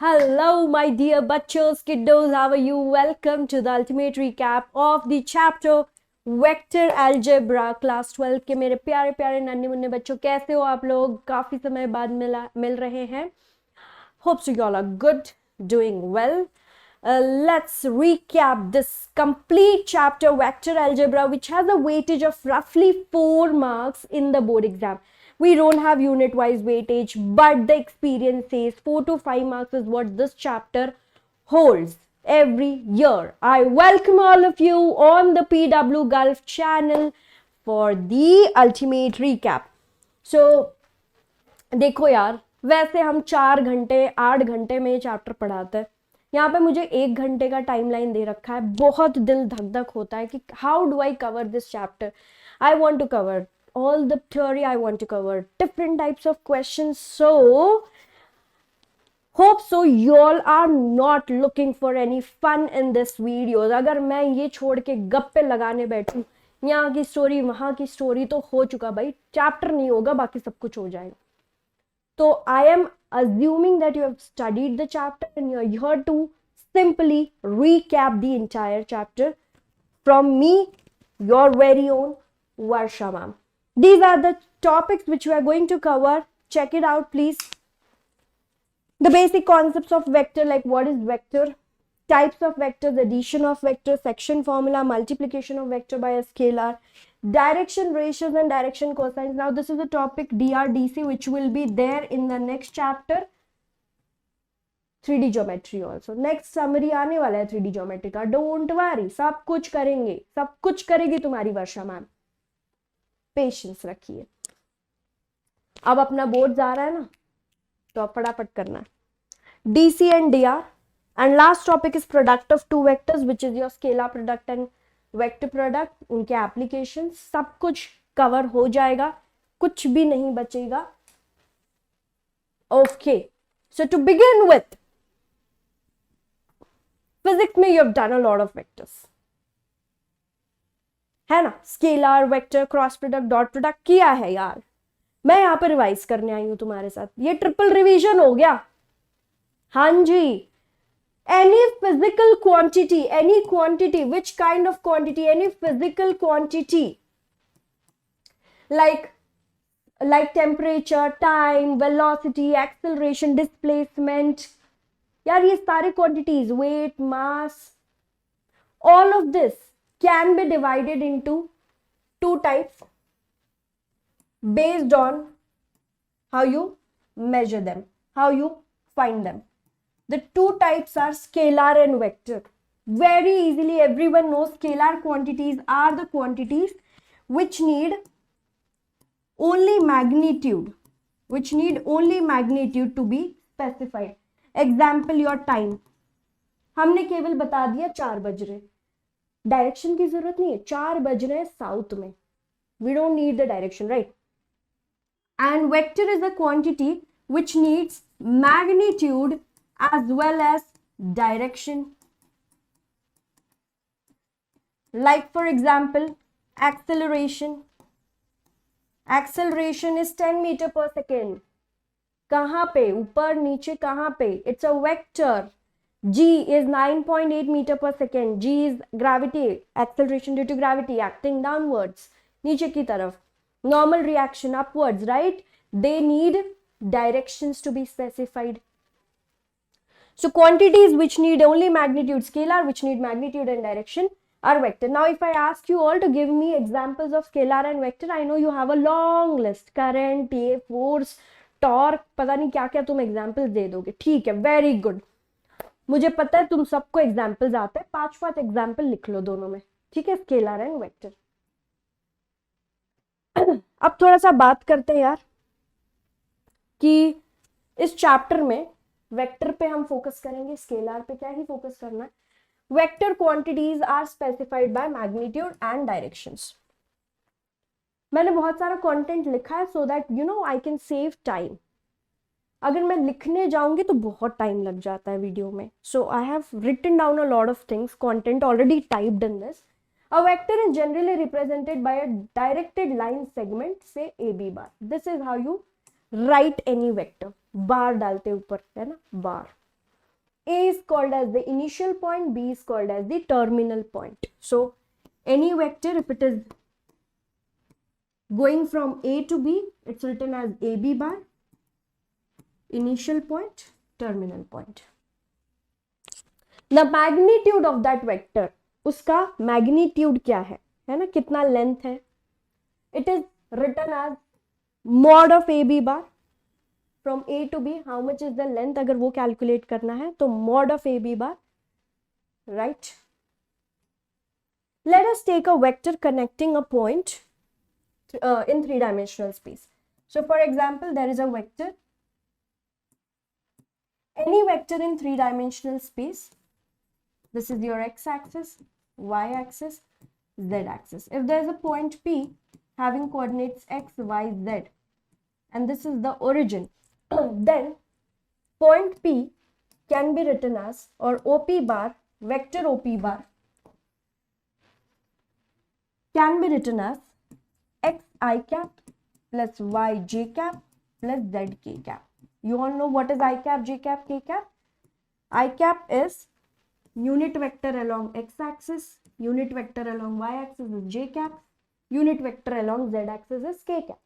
Hello, my dear bachos, kiddos, how are you? Welcome to the ultimate recap of the chapter Vector Algebra, class 12 के मेरे प्यारे प्यारे नन्हे मुन्ने बच्चों, कैसे हो आप लोग? काफी समय बाद मिल रहे हैं. Hope so you all are good, doing well. Let's recap this complete chapter Vector Algebra, which has a weightage of roughly 4 marks in the board exam. We don't have unit wise weightage, but the experience says 4 to 5 marks is what this chapter holds every year. I welcome all of you on the PW Gulf channel for the ultimate recap. So देखो यार, वैसे हम 4 घंटे 8 घंटे में ये chapter पढ़ाते हैं. यहाँ पे मुझे 1 घंटे का टाइमलाइन दे रखा है. बहुत दिल धक धक होता है कि how do I cover this chapter. I want to cover all the theory, I want to cover different types of questions. So hope so you all are not looking for any fun in this videos. अगर मैं ये छोड़ के गप्पे लगाने बैठूं, यहाँ की story वहां की स्टोरी, तो हो चुका भाई. चैप्टर नहीं होगा, बाकी सब कुछ हो जाएगा. तो I am assuming that you have studied the chapter and you are here to simply recap the entire chapter from me, your very own Varsha ma'am. These are the topics which we are going to cover. Check it out, please. The basic concepts of vector, like what is vector, types of vectors, addition of vector, section formula, multiplication of vector by a scalar, direction ratios and direction cosines. Now this is a topic DRDC which will be there in the next chapter. 3D geometry also. Next summary आने वाला है 3D geometry का. Don't worry, सब कुछ करेंगे, सब कुछ करेगी तुम्हारी वर्षा मैम. पेशेंस रखिए. अब अपना बोर्ड जा रहा है ना, तो अब फटाफट करना है. DC and DR and last topic is product of two vectors which is your scalar product and vector product. उनके एप्लीकेशन सब कुछ कवर हो जाएगा, कुछ भी नहीं बचेगा. Okay, so to begin with physics में you have done a lot of vectors, है ना. Scalar, vector, cross product, dot product किया है यार. मैं यहाँ पर रिवाइज करने आई हूं तुम्हारे साथ. ये ट्रिपल रिवीजन हो गया. हाँ जी. Any physical quantity, any quantity, which kind of quantity, any physical quantity like temperature, time, velocity, acceleration, displacement. यार ये सारे quantities, weight, mass, all of this can be divided into two types based on how you measure them, how you find them. The two types are scalar and vector. Very easily everyone knows scalar quantities are the quantities which need only magnitude, to be specified. Example, your time. हमने केवल बता दिया 4 बज रहे. Direction की जरूरत नहीं है. 4 बज रहे हैं साउथ में. We don't need the direction, right. And vector is a quantity which needs magnitude as well as direction. Like for example acceleration. Acceleration is 10 metre पर सेकेंड. कहाँ पे? ऊपर नीचे, कहाँ पे? It's a vector. G is 9.8 meter per second. G is gravity, acceleration due to gravity, acting downwards. नीचे की तरफ. Normal reaction upwards, right? They need directions to be specified. So quantities which need only magnitude, scalar which need magnitude and direction are vector. Now if I ask you all to give me examples of scalar and vector, I know you have a long list. Current, force, torque, पता नहीं क्या क्या तुम examples दे दोगे. ठीक है, very good. मुझे पता है तुम सबको एग्जाम्पल्स आते हैं. 5 एग्जाम्पल लिख लो दोनों में, ठीक है. Scalar and vector. अब थोड़ा सा बात करते हैं यार कि इस चैप्टर में वेक्टर पे हम फोकस करेंगे, स्केलर पे क्या ही फोकस करना है. Vector quantities are specified by magnitude and directions. मैंने बहुत सारा कंटेंट लिखा है so that you know I can save time. अगर मैं लिखने जाऊंगी तो बहुत टाइम लग जाता है वीडियो में. So I have written down a lot of things, content already typed in this. A vector is generally represented by a directed line segment से A B bar. This is how you write any vector. Bar डालते ऊपर, है ना, बार. A is called as the initial point, B is called as the terminal point. So any vector, if it is going from A to B, it's written as AB bar, initial point, terminal point. The magnitude of that vector, उसका magnitude क्या है ना, कितना length है, it is written as mod of AB bar. From A to B, how much is the length, अगर वो calculate करना है तो mod of AB bar, right? Let us take a vector connecting a point in three-dimensional space. So for example, there is a vector, any vector in three-dimensional space. This is your x-axis, y-axis, z-axis. If there is a point P having coordinates x, y, z, and this is the origin, then point P can be written as, or OP bar, vector OP bar can be written as x I cap plus y j cap plus z k cap. You all know what is I cap, j cap, k cap? I cap is unit vector along x-axis, unit vector along y-axis is j cap, unit vector along z-axis is k cap.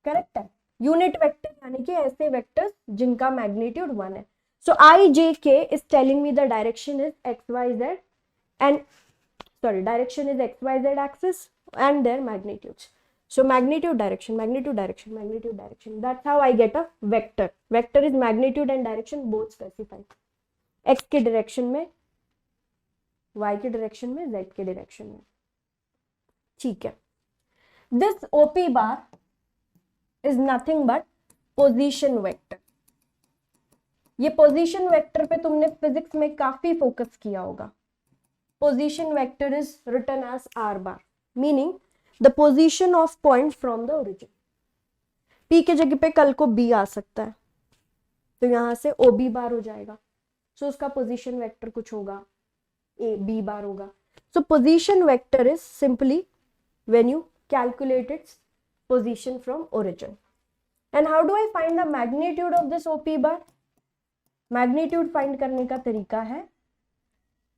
Correct है? Unit vector यानी कि ऐसे vectors जिनका magnitude 1 है. सो I J K is telling me the direction is x y z and direction is x y z axis and their magnitudes. So magnitude, direction, magnitude, direction, magnitude, direction. That's how I get a vector. Vector is magnitude and direction both specified. X के direction में, y के direction में, z के direction में. ठीक है. This OP bar is nothing but position vector. ये position vector पे तुमने physics में काफी focus किया होगा. Position vector is written as r bar, meaning the position of point from the origin. P के जगह पे कल को B आ सकता है, तो यहाँ से OB बार हो जाएगा. So उसका position vector कुछ होगा, B bar होगा. So position vector is simply when you calculate its position from origin. And how do I find the magnitude of this OP bar? Magnitude find करने का तरीका है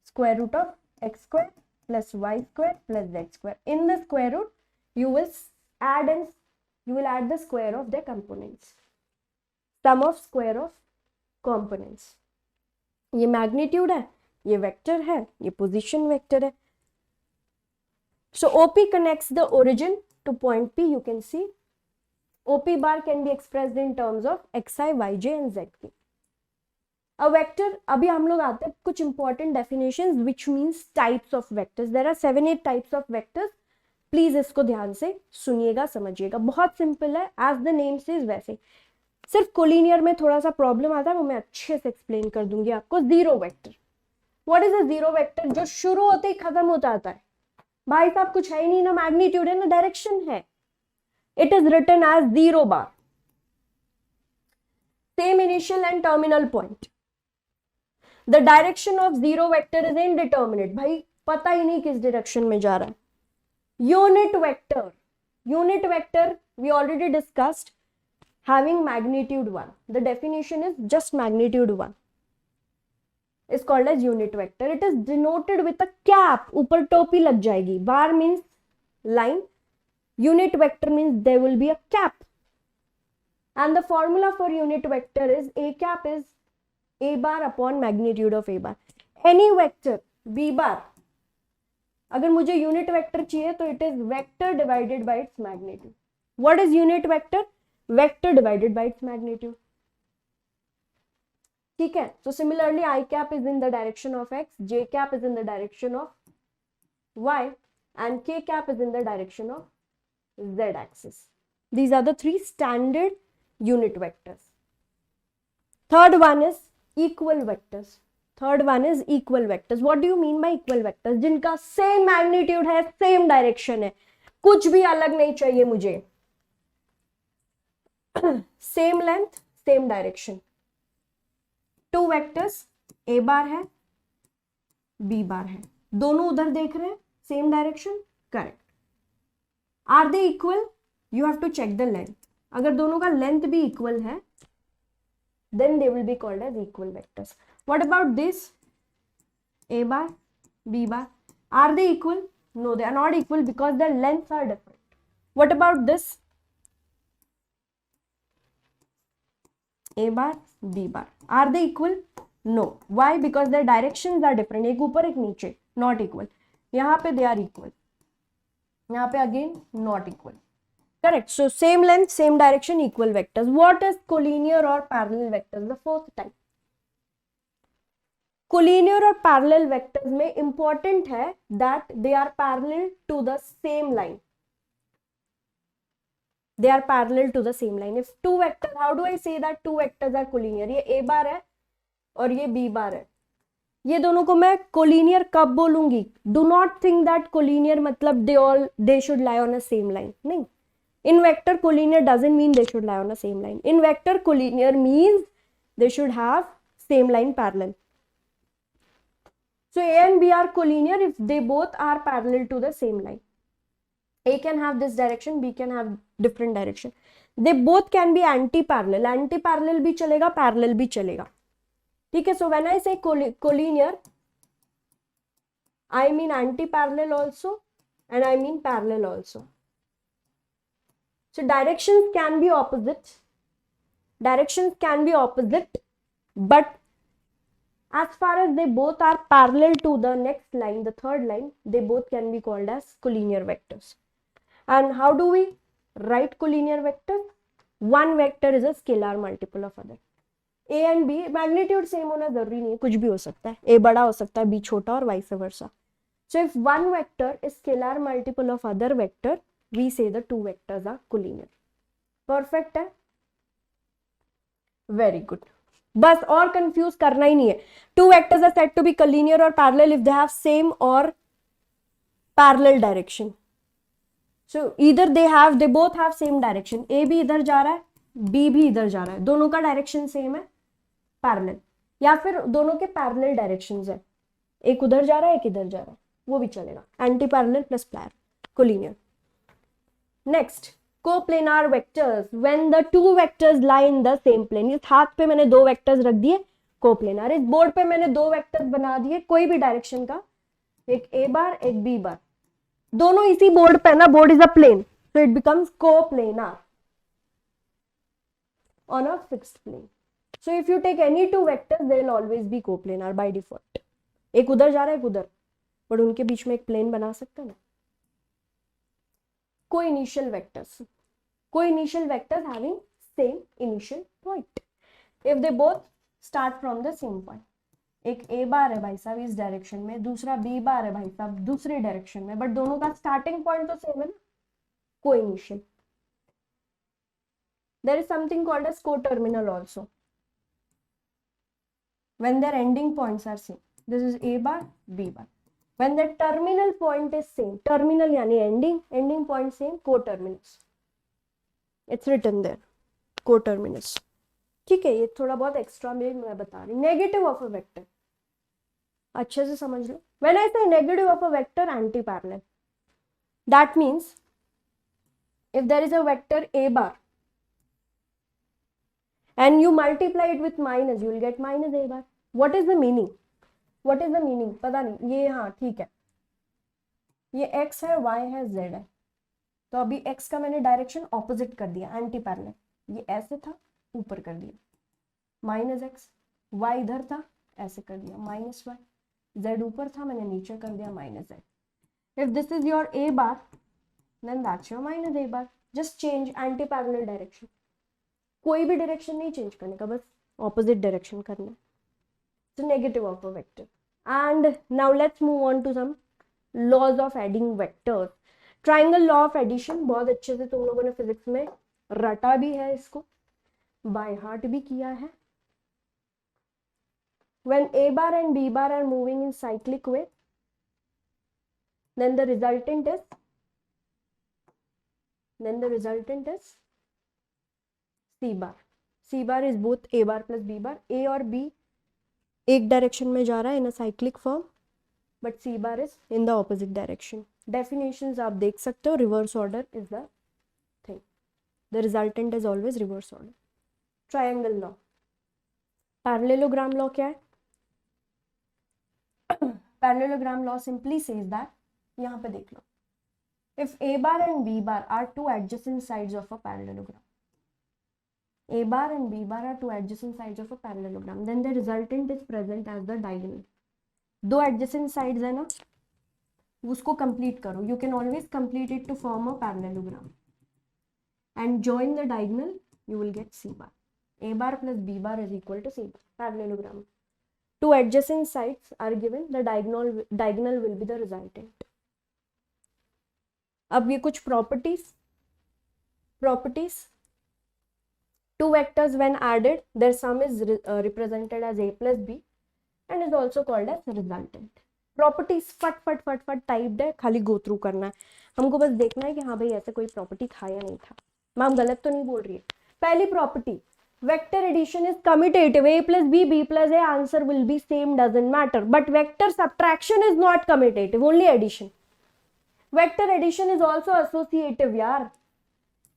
square root of x square plus y square plus z square. In the square root, you will add the square of their components. Sum of square of components. ये magnitude है, ये vector है, ये position vector है. So OP connects the origin to point P. You can see OP bar can be expressed in terms of xi, yj and zk. A vector, अभी हम लोग आते हैं कुछ important definitions which means types of vectors. There are 7-8 types of vectors. Please इसको ध्यान से सुनिएगा, समझिएगा. बहुत simple है, as the name says वैसे. सिर्फ कोलिनियर में थोड़ा सा प्रॉब्लम आता है, वो मैं अच्छे से एक्सप्लेन कर दूंगी आपको. Zero vector. What is a zero vector? जो शुरू होते ही खत्म हो जाता है. भाई साहब कुछ है ही नहीं, ना मैग्नीट्यूड है ना डायरेक्शन है. It is written as zero bar. Same initial and terminal point. The direction of zero vector is indeterminate. भाई पता ही नहीं किस डायरेक्शन में जा रहा है. Unit vector. Unit vector we already discussed, having magnitude 1. The definition is just magnitude 1. Is called as unit vector. It is denoted with a cap. ऊपर टोपी लग जाएगी. Bar means line. Unit vector means there will be a cap. And the formula for unit vector is a cap is a bar upon magnitude of a bar. Any vector b bar. अगर मुझे unit vector चाहिए तो it is vector divided by its magnitude. What is unit vector? Vector divided by its magnitude. ठीक है. So similarly, I cap is in the direction of x, j cap is in the direction of y, and k cap is in the direction of z axis. These are the three standard unit vectors. Third one is equal vectors. Third one is equal vectors. What do you mean by equal vectors? जिनका same magnitude है, same direction है, कुछ भी अलग नहीं चाहिए मुझे. Same length same direction. Two vectors A bar है बी बार है, दोनों उधर देख रहे हैं, same direction. Correct. Are they equal? You have to check the length. अगर दोनों का लेंथ भी इक्वल है then they will be called as equal vectors. What about this? A bar, B bar. Are they equal? No, they are not equal because their lengths are different. What about this? A bar, B bar. Are they equal? No. Why? Because their directions are different. एक ऊपर एक नीचे. Not equal. यहाँ पे they are equal. यहाँ पे again not equal. Correct. So same length, same direction, equal vectors. What is collinear or parallel vectors? The fourth type. Collinear और parallel vectors में important है that they are parallel to the same line. They are parallel to the same line. If two vectors, how do I say that two vectors are collinear? ये A bar है और ये B bar है. ये दोनों को मैं collinear कब बोलूंगी? Do not think that collinear मतलब they should lie on the same line. नहीं. In vector, collinear doesn't mean they should lie on the same line. In vector, collinear means they should have same line parallel. So A and B are collinear if they both are parallel to the same line. A can have this direction, B can have different direction. They both can be anti-parallel. Anti-parallel भी चलेगा, parallel भी चलेगा. ठीक है? So when I say collinear, I mean anti-parallel also and I mean parallel also. So directions can be opposite. Directions can be opposite, but as far as they both are parallel to the next line, the third line, they both can be called as collinear vectors. And how do we write collinear vectors? One vector is a scalar multiple of other. A and B magnitude same होना जरूरी नहीं है, कुछ भी हो सकता है. A बड़ा हो सकता है, B छोटा और vice versa. So if one vector is scalar multiple of other vector, we say the two vectors are collinear. Perfect है? Very good. बस और कंफ्यूज करना ही नहीं है. Two vectors are said to be collinear or parallel if they have same or parallel direction. So either they both have same direction. A भी इधर जा रहा है, B भी इधर जा रहा है. दोनों का डायरेक्शन सेम है, पैरेलल. या फिर दोनों के पैरेलल डायरेक्शंस है. एक उधर जा रहा है, एक इधर जा रहा है, वो भी चलेगा. Anti parallel plus parallel, collinear. Next, coplanar vectors when the two vectors lie in the same plane. इस हाथ पे मैंने दो वेक्टर्स रख दिए, कोप्लेनार. इस बोर्ड पे मैंने दो वेक्टर्स बना दिए कोई भी डायरेक्शन का, एक A बार एक B बार. दोनों इसी बोर्ड पे ना, board is a plane, so it becomes coplanar on a fixed plane. So if you take any two vectors, they will always be coplanar by default. एक उधर जा रहा है, एक उधर, बट उनके बीच में एक प्लेन बना सकते हैं ना. Co-initial vectors having same initial point if they both start from the same point. एक A बार है भाई साहब इस डायरेक्शन में, दूसरा B बार है भाई साहब दूसरे डायरेक्शन में, बट दोनों का स्टार्टिंग पॉइंट तो सेम है ना. Co-initial. There is something called as co-terminal also. When their ending points are same. This is A bar, B bar. When the terminal point is same, terminal यानी ending point same, co-terminus. It's written there, co-terminus. ठीक है, ये थोड़ा बहुत extra मैं बता रही. Negative of a vector अच्छे से समझ लो. When I say negative of a vector, anti-parallel. That means if there is a vector A bar and you multiply it with minus, you will get minus A bar. What is the meaning? What is the meaning? पता नहीं. ये हाँ ठीक है, ये x है, y है, z है. तो अभी x का मैंने डायरेक्शन ऑपोजिट कर दिया, एंटी पैरेलल. ये ऐसे था, ऊपर कर दिया माइनस एक्स. y इधर था, ऐसे कर दिया माइनस y. z ऊपर था, मैंने नीचे कर दिया minus z. If this is your A bar, then that's your minus A bar. Just change anti parallel direction. कोई भी डायरेक्शन नहीं चेंज करने का, बस ऑपोजिट डायरेक्शन करना है. So negative of a vector. And now let's move on to some laws of adding vectors. Triangle law of addition बहुत अच्छे से तुम लोगों ने फिजिक्स में रटा भी है, इसको बाय हार्ट भी किया है. When A bar and B bar are moving in cyclic way, then the resultant is C bar. C bar is both A bar plus B bar. A और B एक डायरेक्शन में जा रहा है in a cyclic form, but C bar is in the opposite direction. Definitions आप देख सकते हो. Reverse order is the thing. The resultant is always reverse order. Triangle law. Parallelogram law क्या है? Parallelogram law simply says that, यहाँ पे देख लो, if a bar and b bar are two adjacent sides of a parallelogram, a bar and b bar are two adjacent sides of a parallelogram, then the resultant is present as the diagonal. दो adjacent sides है ना, उसको complete करो. You can always complete it to form a parallelogram and join the diagonal. You will get c bar. A bar plus b bar is equal to c bar. Parallelogram. Two adjacent sides are given. The diagonal will be the resultant. अब ये कुछ properties. Two vectors when added, their sum is represented as a plus b and is also called as resultant. Properties फट typed है, खाली go through करना है. हमको बस देखना है कि हाँ भाई ऐसे कोई प्रॉपर्टी था या नहीं था. मैम गलत तो नहीं बोल रही है. पहली property, vector addition is commutative. a plus b plus a, answer will be same, doesn't matter. But vector subtraction is not commutative, only addition. Vector addition is also associative यार.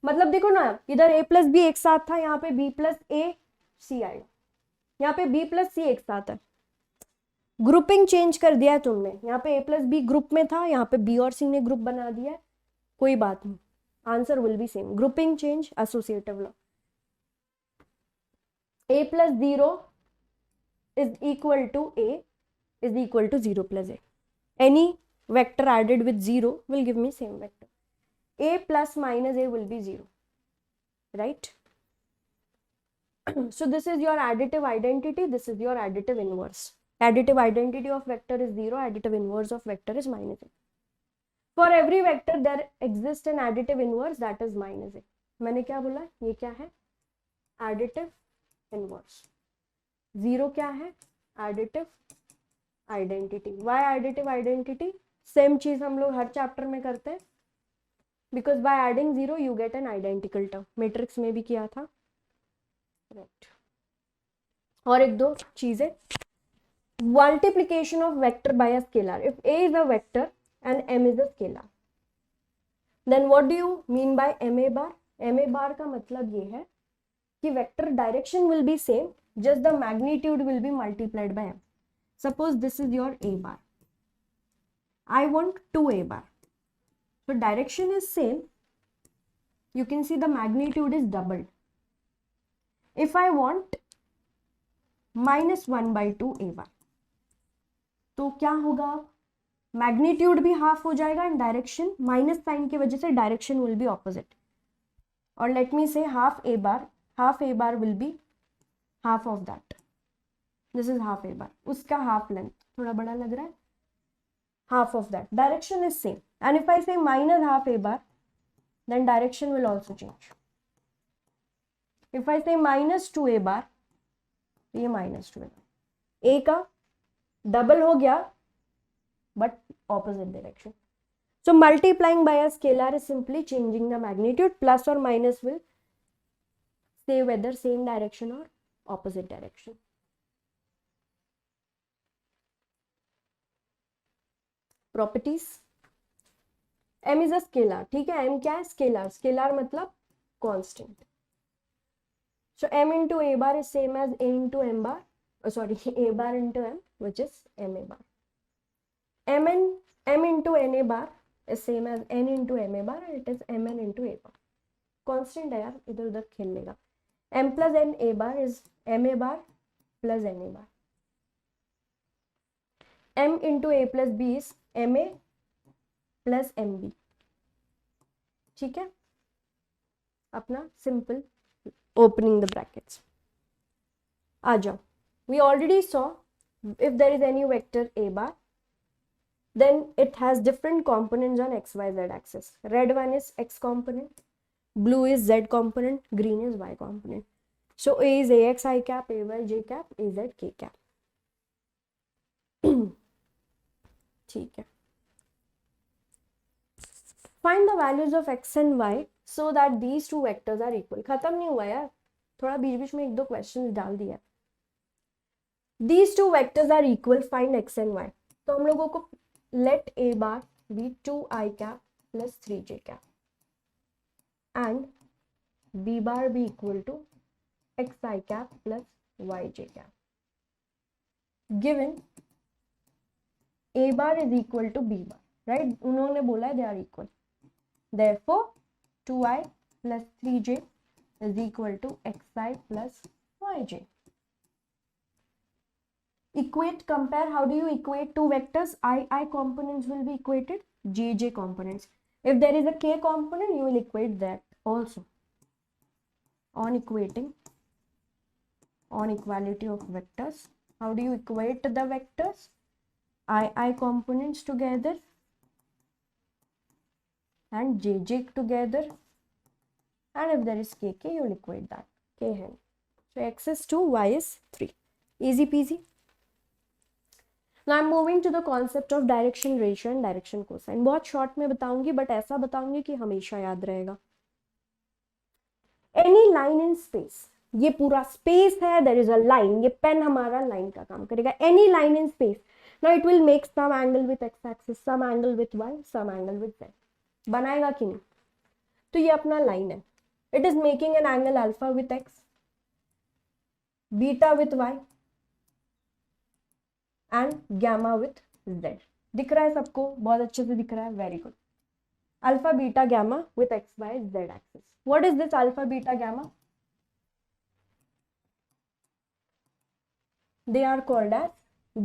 मतलब देखो ना, इधर a प्लस बी एक साथ था, यहाँ पे b प्लस ए सी आएगा, यहाँ पे b प्लस सी एक साथ है. ग्रुपिंग चेंज कर दिया है तुमने, यहाँ पे a प्लस बी ग्रुप में था, यहाँ पे b और c ने ग्रुप बना दिया है, कोई बात नहीं, answer will be same. Grouping change, associative law. a plus 0 is equal to a is equal to 0 plus a. Any vector added with 0 will give me same vector. A plus minus a will be 0, right? So this is your additive identity, this is your additive inverse. Additive identity of vector is 0, additive inverse of vector is minus a. For every vector there exists an additive inverse, that is minus a. मैंने क्या बोला, ये क्या है? Additive inverse. 0 क्या है? Additive identity. Why additive identity? Same चीज हम लोग हर चैप्टर में करते हैं, because by adding 0 you get an identical term. Matrix में भी किया था, राइट. और एक दो चीजें, multiplication of vector by a scalar. If a is a vector and m is a scalar, then what do you mean by ma bar? ma bar का मतलब ये है कि vector direction will be same, just the magnitude will be multiplied by m. Suppose this is your a bar, I want 2a bar. So direction is same. You can see the magnitude is doubled. If I want minus 1 by 2 a bar, तो क्या होगा? Magnitude भी half हो जाएगा and direction, minus sign की वजह से direction will be opposite. और let me say half A bar will be half of that. This is half A bar, उसका हाफ लेंथ थोड़ा बड़ा लग रहा है, half of that. Direction is same. And if I say minus half a bar, then direction will also change. If I say minus 2a bar, ये minus 2a bar. A का double हो गया, but opposite direction. So multiplying by a scalar is simply changing the magnitude. Plus or minus will say whether same direction or opposite direction. Properties. m is a scalar, ठीक है. m क्या है? Scalar. Scalar मतलब constant. So m into a bar is same as a into m bar, sorry a bar into m which is m a bar. m into n a bar is same as n into m a bar, it is m n into a bar. Constant है यार, इधर उधर खेल लेगा. m plus n a bar is m a bar plus n a bar. m into a plus b is ma plus mb. ठीक है, अपना simple opening the brackets. आ जाओ. We already saw if there is any vector a bar, then it has different components on x y z axis. Red one is x component, blue is z component, green is y component. So a is ax I cap, ay j cap, az k cap. ठीक है. Find the values of x and y so that these two vectors are equal. खत्म नहीं हुआ यार, थोड़ा बीच बीच में एक दो क्वेश्चन डाल दिया. These two vectors are equal, find x and y. तो हम लोगों को let a bar be 2i cap plus 3j cap and b bar be equal to xi cap plus yj cap. Given a bar is equal to b bar, right? उन्होंने बोला है they are equal. Therefore 2i plus 3j is equal to xi plus yj. Equate, compare. How do you equate two vectors? I components will be equated, jj components. If there is a k component, you will equate that also. On equating, on equality of vectors, how do you equate the vectors? I components together and jj together, and if there is kk, you will equate that, k hen. So x is 2, y is 3. Easy peasy. Now I'm moving to the concept of direction ratio and direction cosine. बहुत short में बताऊंगी, but ऐसा बताऊंगी कि हमेशा याद रहेगा. Any line in space, ये पूरा space है, there is a line, ये pen हमारा line का काम करेगा. Any line in space, now it will make some angle with x-axis, some angle with y, some angle with z. बनाएगा कि नहीं? तो ये अपना line है. It is making an angle alpha with x, beta with y, and gamma with z. दिख रहा है सबको? बहुत अच्छे से दिख रहा है. Very good. Alpha, beta, gamma with x, y, z axis. What is this alpha, beta, gamma? They are called as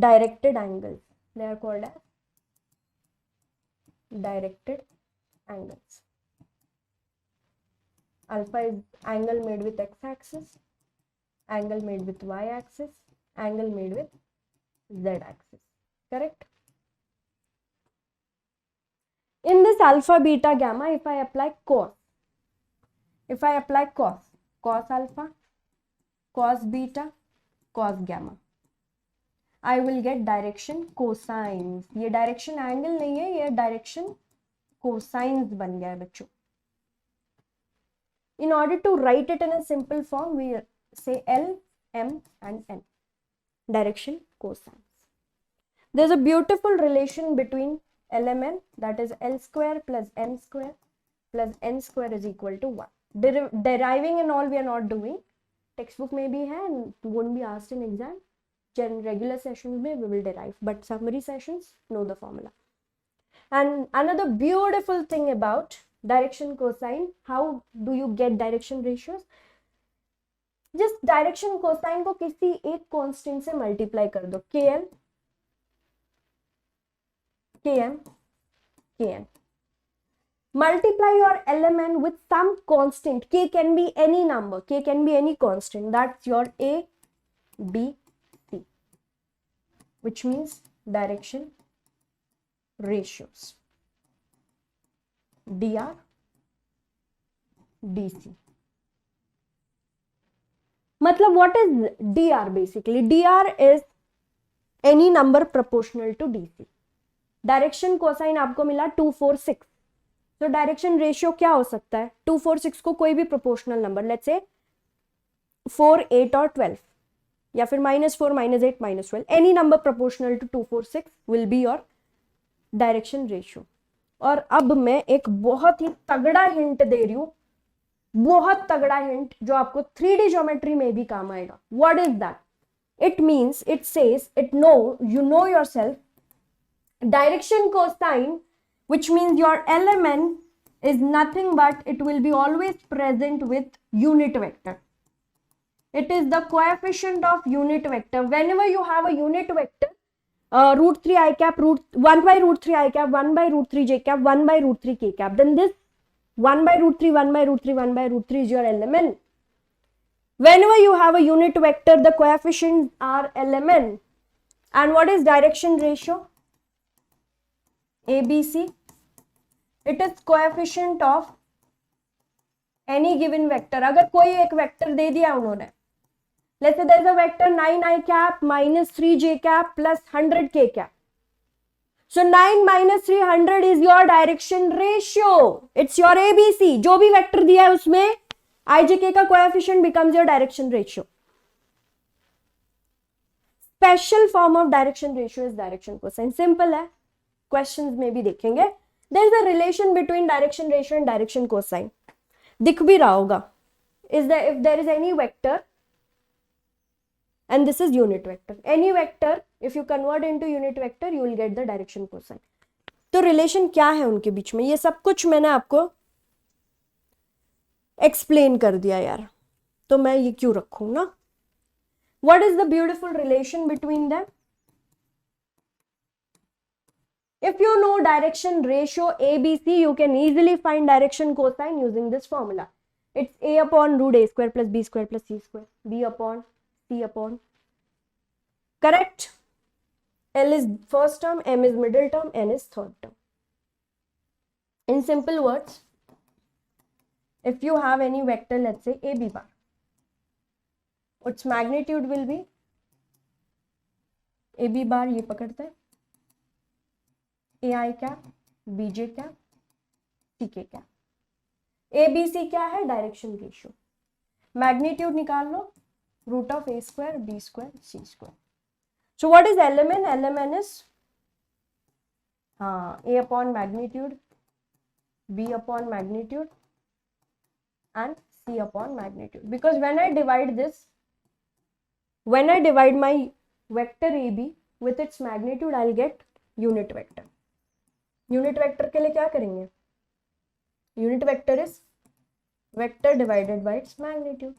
directed angles. They are called as directed angles. Alpha is angle made with x axis, angle made with y axis, angle made with z axis. Correct? In this alpha, beta, gamma, if I apply cos, cos alpha, cos beta, cos gamma, I will get direction cosines. ये direction angle नहीं है, ये direction cosines बन गया है बच्चों. In order to write it in a simple form, we say L, M and N. Direction cosines. There's a beautiful relation between L and N, that is L square plus M square plus N square is equal to 1. Deriving and all we are not doing. Textbook में भी है and won't be asked in exam. Regular sessions में we will derive, but summary sessions know the formula. And another beautiful thing about direction cosine, how do you get direction ratios? Just direction cosine को किसी एक constant से multiply कर दो. KL, KM, KN. Multiply your LMN with some constant. K can be any number. K can be any constant. That's your A, B, C. Which means direction ratios. DR, DC. मतलब what is DR basically? DR is any number proportional to DC. Direction cosine आपको मिला 2, 4, 6. तो direction ratio क्या हो सकता है? 2, 4, 6 को कोई भी प्रोपोर्शनल नंबर, लेट्स से 4, 8 और 12, या फिर -4, -8, -12, any number proportional to 2, 4, 6 will be your direction ratio. और अब मैं एक बहुत ही तगड़ा हिंट दे रही हूं, बहुत तगड़ा हिंट जो आपको 3D ज्योमेट्री में भी काम आएगा. What is that? It means, it says, it know, you know yourself, direction cosine, which means your LMN is nothing but it will be always present with unit vector. It is the coefficient of unit vector. Whenever you have a unit vector, root 3 I cap, 1 by root 3 I cap, 1 by root 3 j cap, 1 by root 3 k cap, then this 1 by root 3, 1 by root 3, 1 by root 3 is your LMN. Whenever you have a unit vector, the coefficients are LMN. And what is direction ratio? ABC. It is coefficient of any given vector. अगर कोई एक vector दे दिया उन्होंने, let's say there is a vector 9i cap minus 3j cap plus 100k cap. So 9 minus 300 is your direction ratio. It's your ABC. जो भी vector दिया है उसमें ijk का coefficient becomes your direction ratio. Special form of direction ratio is direction cosine. Simple है. Questions में भी देखेंगे. There is a relation between direction ratio and direction cosine. दिख भी रहा होगा. If there is any vector and this is unit vector. Any vector if you convert into unit vector you will get the direction cosine. तो relation क्या है उनके बीच में, ये सब कुछ मैंने आपको एक्सप्लेन कर दिया यार, तो मैं ये क्यों रखूं ना. What is the beautiful relation between them? If you know direction ratio ABC, you can easily find direction cosine using this formula. It's A upon root A square plus B square plus C square. B upon C upon. Correct? L is first term, M is middle term, N is third term. In simple words, if you have any vector, let's say AB bar, its magnitude will be AB bar, ये पकड़ते हैं AI क्या, BJ क्या, CK क्या. ABC क्या है, direction ratio. Magnitude निकाल लो, root of A square B square C square. So what is LMN? LMN is A upon magnitude, B upon magnitude and C upon magnitude. Because when I divide this, when I divide my vector AB with its magnitude, I'll get unit vector. Unit vector के लिए क्या करेंगे? Unit vector is vector divided by its magnitude.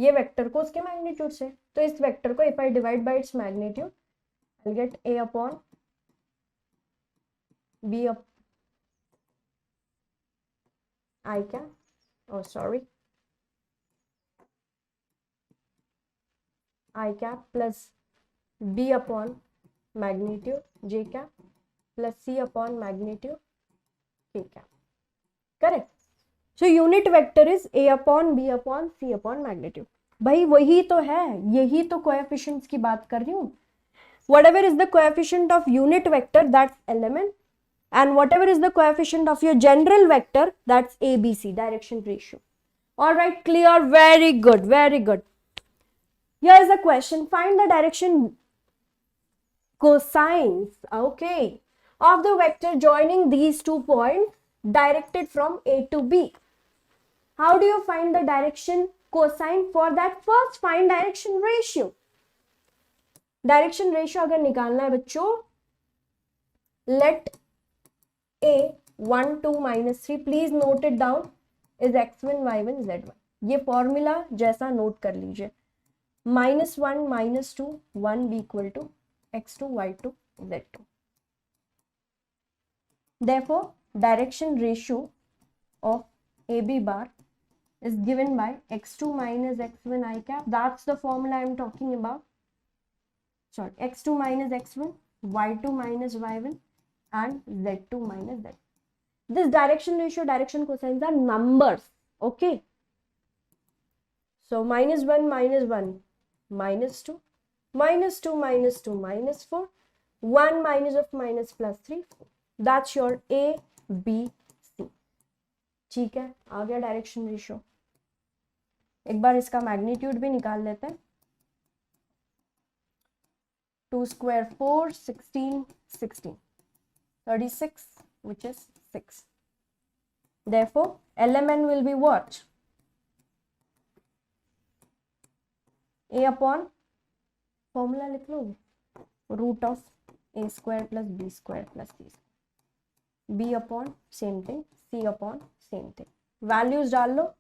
ये vector को उसके magnitude से, तो इस वेक्टर को if I divide by its magnitude, I'll get A upon B up I क्या, oh sorry, I cap plus B upon magnitude J cap plus C upon magnitude K cap. Correct? So unit vector is A upon B upon C upon magnitude. भाई वही तो है, यही तो coefficients की बात कर रही हूँ. Whatever is the coefficient of unit vector, that's element, and whatever is the coefficient of your general vector, that's ABC, direction ratio. All right, clear? Very good, very good. Here is a question. Find the direction cosines, okay, of the vector joining these 2 points directed from A to B. How do you find the direction cosine? For that, first find direction ratio. Direction ratio अगर निकालना है बच्चों, let A 1 2 minus 3, please note it down, is x1 y1 z1. ये formula जैसा note कर लीजिए. -1 -2 1 be equal to x2 y2 z2. Therefore, direction ratio of AB bar is given by x2 minus x1 I cap. That's the formula I am talking about. Sorry, x2 minus x1, y2 minus y1 and z2 minus z. This direction ratio, direction cosines are numbers, okay? So -1 minus 1 minus 2, minus 2 minus 2 minus 4, 1 minus of minus plus 3, 4. That's your A, B, C. ठीक है, आ गया direction ratio. एक बार इसका magnitude भी निकाल लेते हैं. 2 square 4, 16, 16, 36, which is 6. Therefore, LMN will be what? A upon, formula लिख लो, root of A square plus B square plus C square. B upon same thing, C upon same thing. Values डाल लो,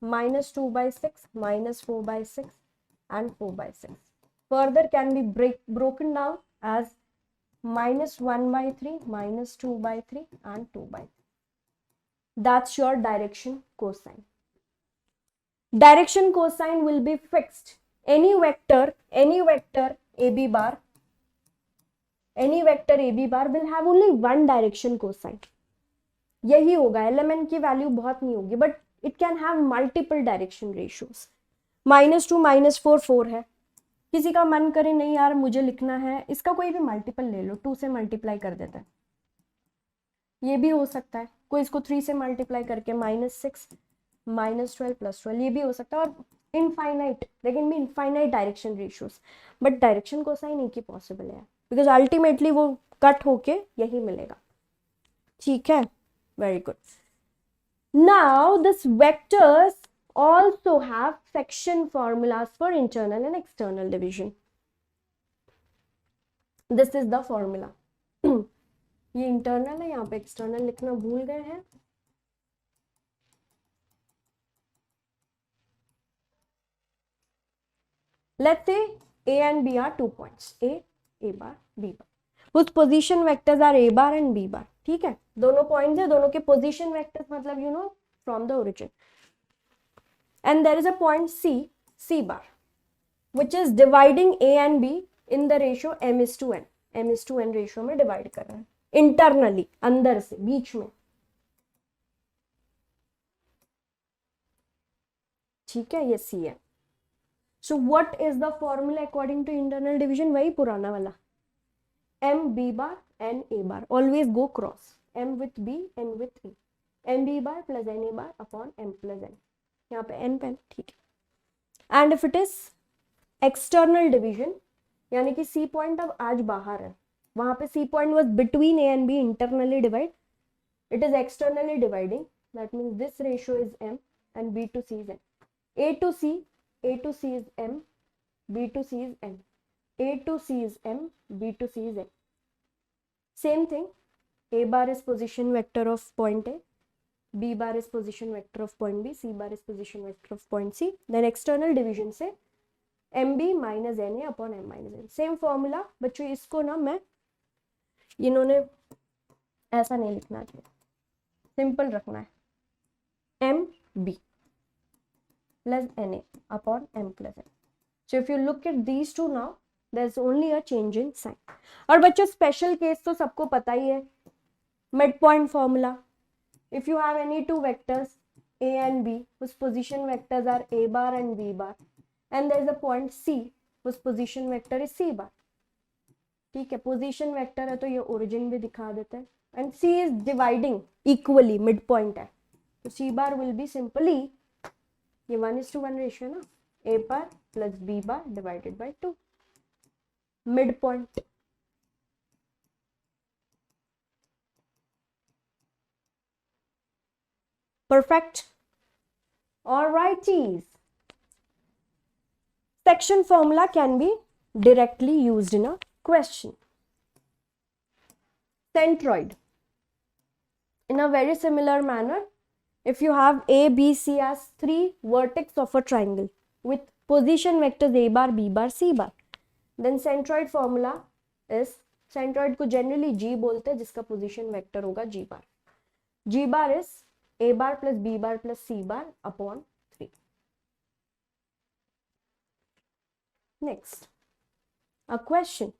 -2 by 6, -4 by 6 and 4 by 6. Further can be broken down as -1 by 3, -2 by 3 and 2 by 3. That's your direction cosine. Direction cosine will be fixed. Any vector AB bar, any vector AB bar will have only one direction cosine. यही होगा. Element की value बहुत नहीं होगी, but it can have multiple direction ratios. -2 -4 4 है. किसी का मन करे नहीं यार मुझे लिखना है, इसका कोई भी मल्टीपल ले लो, 2 से मल्टीप्लाई कर देता है, ये भी हो सकता है. कोई इसको 3 से मल्टीप्लाई करके -6 -12 +12, ये भी हो सकता है. और इनफाइनाइट, लेकिन भी infinite direction ratios, but direction cosine एक ही पॉसिबल है, बिकॉज अल्टीमेटली वो कट होके यही मिलेगा. ठीक है, very good. Now this vectors also have section formulas for internal and external division. This is the formula. ये इंटरनल है, यहाँ पे एक्सटर्नल लिखना भूल गए हैं. Let's say A and B are 2 points. A bar, B bar. Whose position vectors are A bar and B bar. ठीक है, दोनों पॉइंट्स है, दोनों के पोजीशन वेक्टर्स मतलब you know from the origin. And there is a point C bar, which is dividing A and B in the ratio m:n. m:n ratio में divide कर रहा है इंटरनली, अंदर से, बीच में. ठीक है, ये C है. So what is the formula according to internal division? वही पुराना वाला, m b bar n a bar. Always go cross, m with b, n with a. m b bar plus n a bar upon m plus n. यहाँ पे n pen, ठीक है. And if it is external division, यानी कि C point अब आज बाहर है, वहाँ पे C point was between A and B, internally divide. It is externally dividing. That means this ratio is m and B to C is n. A to C is m, B to C is n. A to C is m, B to C is n. Same thing, A bar is position vector of point A, B bar is position vector of point B, C bar is position vector of point C. Then external division से mb minus na upon m minus n. Same formula बच्चों, इसको ना मैं, इन्होंने ऐसा नहीं लिखना चाहिए, सिंपल रखना है. mb plus na upon m plus n. So if you look at these two now, there's only a change in sign. और बच्चों स्पेशल केस तो सबको पता ही है, mid point formula. If you have any two vectors A and B whose position vectors are A bar and B bar, and there is a point C whose position vector is C bar. ठीक है, position vector है तो ये origin भी दिखा देते हैं. And C is dividing equally, mid point है, तो C bar will be simply ये 1:1 रेशियो ना, A bar plus B bar divided by 2, mid point. Perfect. All righties. Section formula can be directly used in a question. Centroid. In a very similar manner, if you have A, B, C as three vertex of a triangle with position vectors A bar, B bar, C bar, then centroid formula is, centroid को generally G बोलते हैं, जिसका position vector होगा G bar. G bar is A bar plus B bar plus C bar upon 3. Next, a question.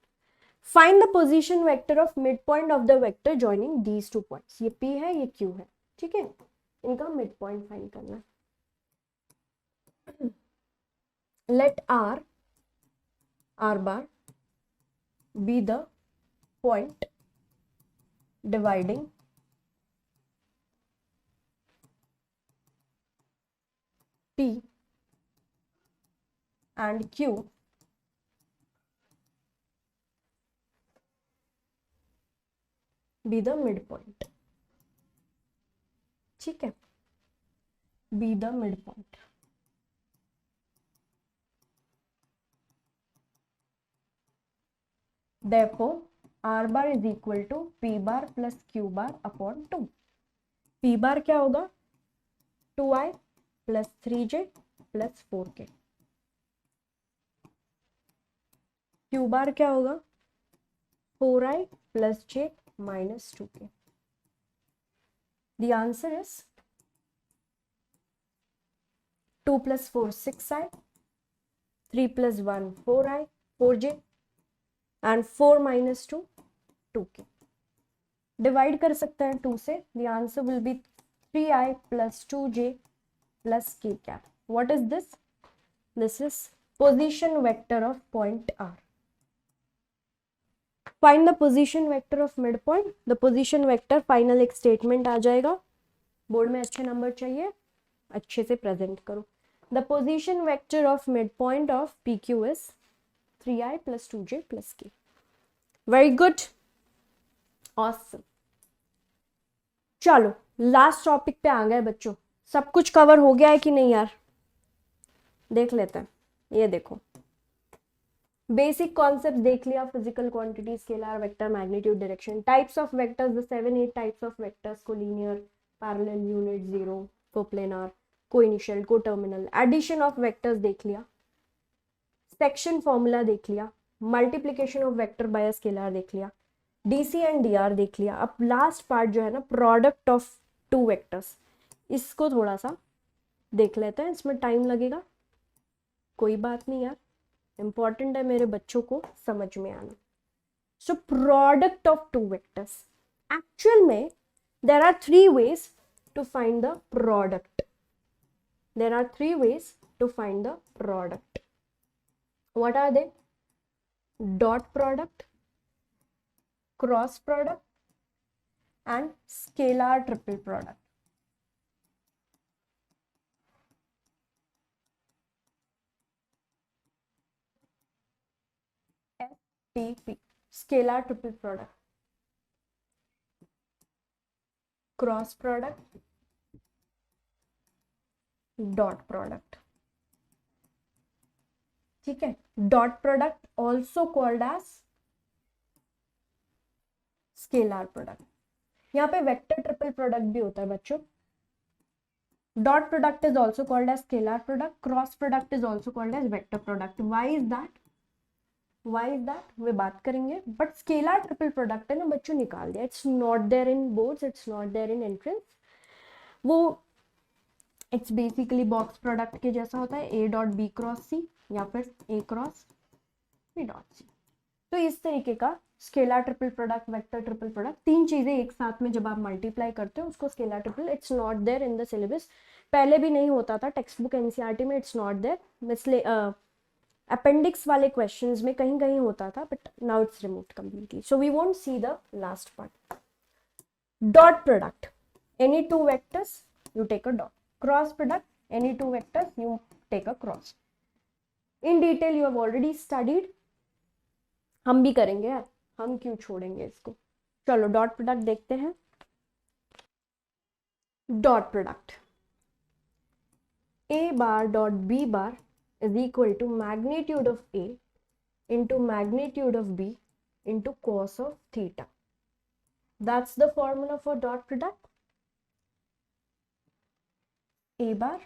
Find the position vector of midpoint of the vector joining these two points. ये P है, ये Q है, ठीक है, इनका midpoint find करना है. Let R bar be the point dividing P and Q be the midpoint. ठीक है, be the midpoint. Therefore, R bar is equal to P bar plus Q bar upon 2. P bar क्या होगा, 2i plus 3j plus 4k. Q bar क्या होगा, 4i plus j minus 2k. The answer is 2 plus 4 6i, 3 plus 1 4i 4j and 4 minus 2 2k. Divide कर सकते हैं 2 से. The answer will be 3i plus 2j plus k cap. What is this? This is position vector of point R. Find the position vector of midpoint. The position vector final एक statement आ जाएगा. Board में अच्छे number चाहिए, अच्छे से present करो. The position vector of midpoint of PQ is 3i plus 2j plus k. Very good. Awesome. चलो last topic पे आ गए बच्चों. सब कुछ कवर हो गया है कि नहीं यार? देख लेते हैं, ये देखो बेसिक कॉन्सेप्ट देख लिया, physical quantity, scalar, vector, magnitude, direction, types of vectors, the 7-8 types of vectors, collinear, parallel, unit, zero, coplanar, coinitial, coterminal, addition of vectors देख लिया, सेक्शन फॉर्मूला देख लिया, multiplication of vector by scalar देख लिया, DC and D R देख लिया। अब last part जो है ना, प्रोडक्ट ऑफ टू वेक्टर्स, इसको थोड़ा सा देख लेते हैं, इसमें टाइम लगेगा, कोई बात नहीं यार, इंपॉर्टेंट है मेरे बच्चों को समझ में आना। So product of two vectors, actual में there are 3 ways to find the product. There are 3 ways to find the product. What are they? Dot product, cross product, and scalar triple product. STP, scalar triple product, cross product, dot product. ठीक है, dot product also called as scalar product. यहाँ पे vector triple product भी होता है बच्चों. Dot product is also called as scalar product. Cross product is also called as vector product. Why is that? वे बात करेंगे. बट स्केलर ट्रिपल प्रोडक्ट है ना बच्चों, निकाल दिया. It's not there in boards, it's not there in entrance. वो it's basically box product के जैसा होता है, A dot B cross C या फिर A cross B dot C. तो इस तरीके का scalar triple product, vector triple product, 3 चीजें एक साथ में जब आप मल्टीप्लाई करते हो उसको scalar triple. It's not there in the syllabus. पहले भी नहीं होता था टेक्स्ट बुक एनसीईआरटी में, इट्स नॉट देयर. इसलिए अपेंडिक्स वाले क्वेश्चंस में कहीं कहीं होता था, but now it's removed completely. So we won't see the last part. Dot product, any 2 vectors you take a dot. Cross product, any 2 vectors you take a cross. In detail you have already studied. हम भी करेंगे यार, हम क्यों छोड़ेंगे इसको. चलो dot product देखते हैं. Dot product, a bar dot b bar is equal to magnitude of a into magnitude of b into cos of theta. That's the formula for dot product. A bar,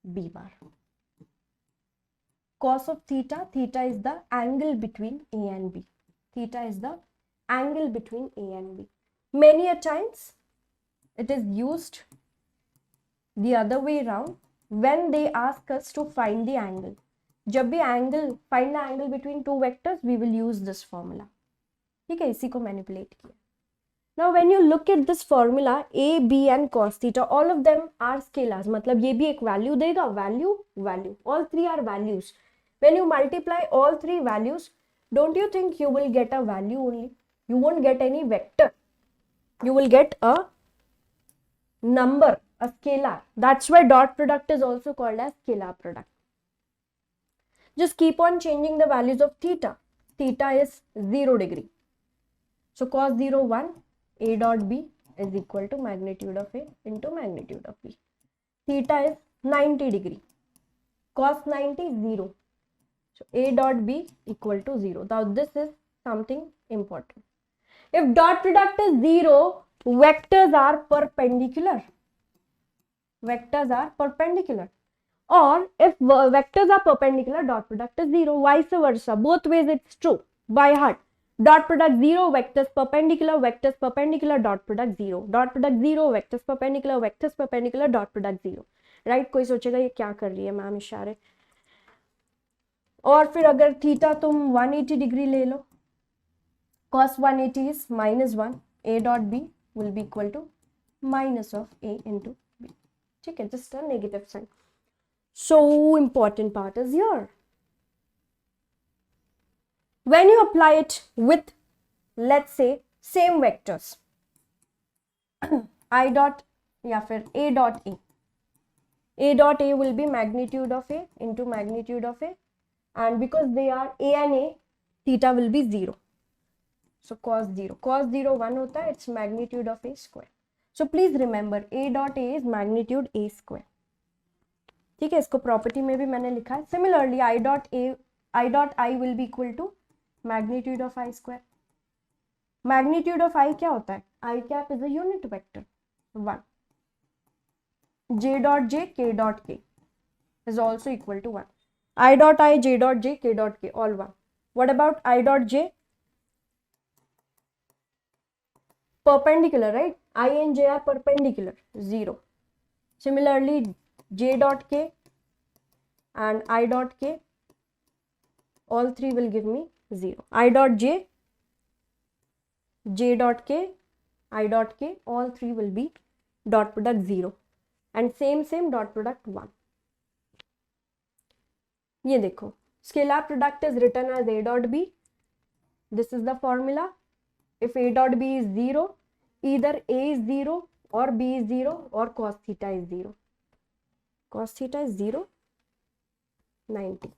B bar. Cos of theta, theta is the angle between A and B. Theta is the angle between A and B. Many a times it is used the other way around when they ask us to find the angle. जब भी angle, find the angle between 2 vectors, we will use this formula. ठीक है, इसी को manipulate किया. Now when you look at this formula, a, b and cos theta, all of them are scalars. मतलब ये भी एक value देगा, value, value. All 3 are values. When you multiply all 3 values, don't you think you will get a value only? You won't get any vector. You will get a number, a scalar. That's why dot product is also called as scalar product. Just keep on changing the values of theta. Theta is 0 degree. So cos 0, 1. A dot B is equal to magnitude of A into magnitude of B. Theta is 90 degree. Cos 90 0. So A dot B equal to 0. Now this is something important. If dot product is 0, vectors are perpendicular. Vectors are perpendicular. Or if vectors are perpendicular, dot product is 0. Vice versa. Both ways it's true. By heart. Dot product 0, vectors perpendicular, dot product 0. Dot product 0, vectors perpendicular, dot product 0. Right. कोई सोचेगा ये क्या कर रही है ma'am इशारे. और फिर अगर थीटा तुम 180 डिग्री ले लो, cos 180 is -1. A dot B will be equal to minus of A into B. ठीक है, just a negative sign. So important part is here. When you apply it with, let's say, same vectors, I dot या फिर A dot A. A dot A will be magnitude of A into magnitude of A, and because they are A and A, theta will be 0. So cos 0. Cos 0 1 होता है, it's magnitude of A square. So please remember, A dot A is magnitude A square. ठीक है, इसको property में भी मैंने लिखा है. Similarly I dot I will be equal to magnitude of I square. Magnitude of I क्या होता है? I cap is a unit vector 1. j dot j k dot k is also equal to 1. I dot I, j dot j, k dot k, all 1. What about I dot j? Perpendicular, right? I and j are perpendicular, 0. Similarly, j dot k and I dot k, all three will give me 0. I dot j, j dot k, I dot k, all three will be dot product 0. And same dot product 1. ये देखो, scalar product is written as a dot b. This is the formula. If a dot b is 0, either a is 0 or b is 0 or cos theta is 0. Cos theta is 0, 90.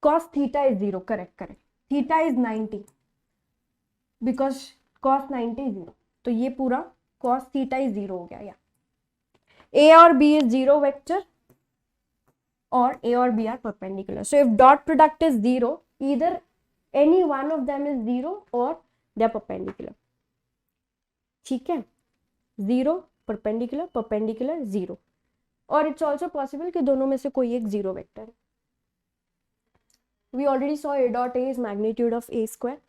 Cos theta is 0, correct. Theta is 90 because cos 90 is 0. तो ये पूरा cos theta is 0 हो गया. या a और b is 0 vector or a or b are perpendicular. So if dot product is 0, either any one of them is 0 or they are perpendicular. ठीक है, 0 perpendicular 0. और it's also possible कि दोनों में से कोई एक 0 वेक्टर है. We already saw a dot a is magnitude of a square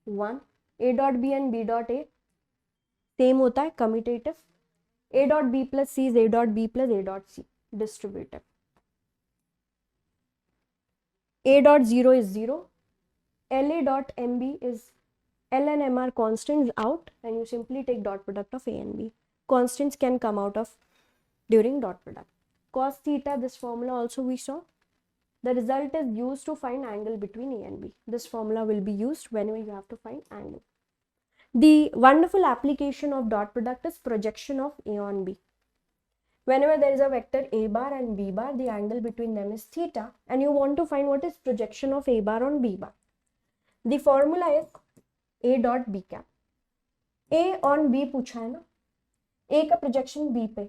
1. A dot b and b dot a same होता है, commutative. a dot b plus c is a dot b plus a dot c, distributive. A dot 0 is 0. LA dot MB is L and M are constants out, and you simply take dot product of A and B. Constants can come out of during dot product. Cos theta, this formula also we saw. The result is used to find angle between A and B. This formula will be used whenever you have to find angle. The wonderful application of dot product is projection of A on B. Whenever there is a vector A bar and B bar, the angle between them is theta, and you want to find what is projection of A bar on B bar. The formula is A dot B cap. A on B पूछा है ना, A का projection B पे,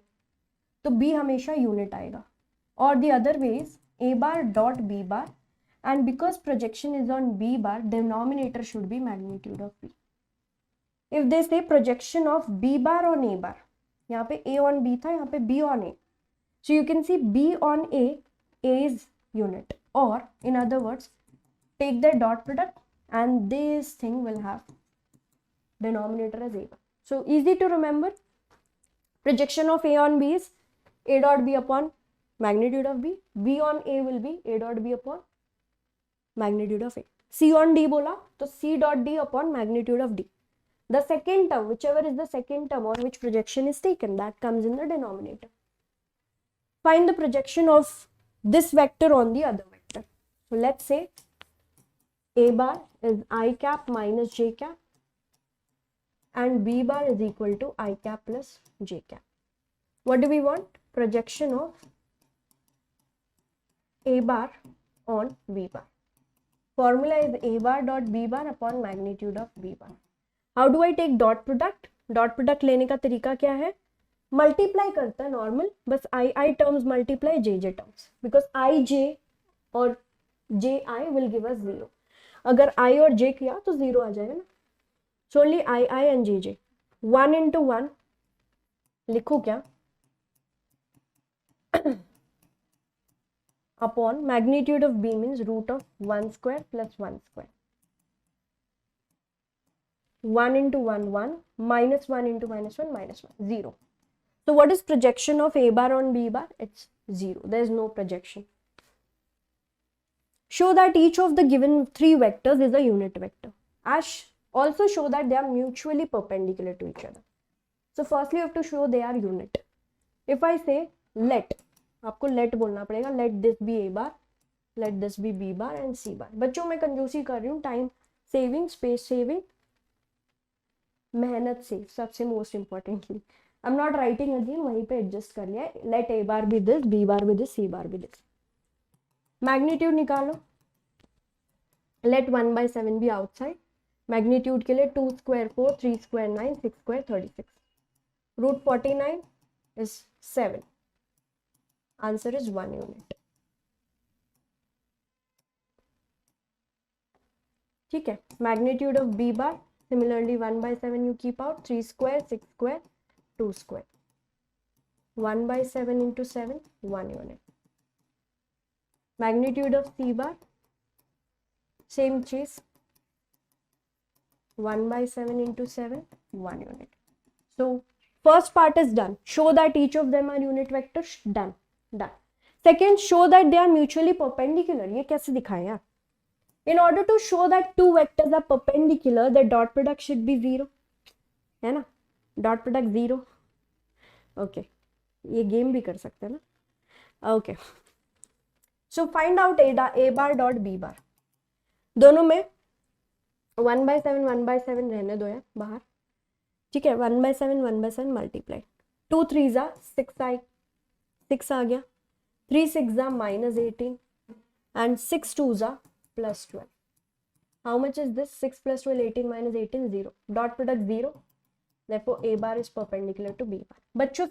तो B हमेशा unit आएगा. Or the other way is A bar dot B bar, and because projection is on B bar, denominator should be magnitude of B. If they say projection of B bar on A bar, यहाँ पे A on B था, यहाँ पे B on A. So you can see B on A is unit. Or in other words, take their dot product and this thing will have denominator as A bar. So easy to remember. Projection of A on B is A dot B upon magnitude of B. B on A will be A dot B upon magnitude of A. C on D बोला तो C dot D upon magnitude of D. The second term, whichever is the second term on which projection is taken, that comes in the denominator. Find the projection of this vector on the other vector. So let's say A bar is I cap minus J cap and B bar is equal to I cap plus J cap. What do we want? Projection of A bar on B bar. Formula is A bar dot B bar upon magnitude of B bar. How do I take dot product? Dot product लेने का तरीका क्या है? Multiply करता है normal, बस I terms multiply JJ terms, because IJ और JI will give us 0. अगर I और J किया तो 0 आ जाएगा ना. So only I and JJ. 1 into 1 लिखो क्या? Upon magnitude of B means root of 1 square plus 1 square. 1 into 1, 1, minus 1 into minus 1, minus 1, 0. So what is projection of A bar on B bar? It's 0. There is no projection. Show that each of the given three vectors is a unit vector. Also show that they are mutually perpendicular to each other. So firstly you have to show they are unit. If I say let, आपको let बोलना पड़ेगा. Let this be A bar, let this be B bar and C bar. बच्चों मैं कंजूसी कर रही हूँ, time saving, space saving, मेहनत से सबसे most importantly. I am not writing again, वहीं पे एडजस्ट कर लिया है. Let A bar be this, B bar be this, C bar be this. Magnitude निकालो. Let 1/7 be outside. मैग्नीट्यूड के लिए 2 square 4, 3 square 9, 6 square 36. Root 49 is 7. Answer is 1 unit. ठीक है. Magnitude of b bar, similarly 1 by 7 you keep out, 3 square, 6 square, 2 square. 1 by 7 into 7, 1 unit. Magnitude of c bar, same cheese, 1 by 7 into 7, 1 unit. So first part is done. Show that each of them are unit vectors. Done. Done. Second, show that they are mutually perpendicular. ये कैसे दिखाएं यार? In order to show that two vectors are perpendicular, the dot product should be 0. है ना? Dot product 0. Okay. ये game भी कर सकते हैं ना? Okay. So find out a bar dot b bar. दोनों में 1 by 7 1 by 7 रहने दो यार बाहर. ठीक है. 1 by 7 मल्टीप्लाई. 2 3s are 6 आ गया. 3 6s are minus 18 and 6 2s are plus 12. How much is this? 6 plus 12, 18 minus 18, 0. Dot product 0. Therefore a bar is perpendicular to b bar. बच्चों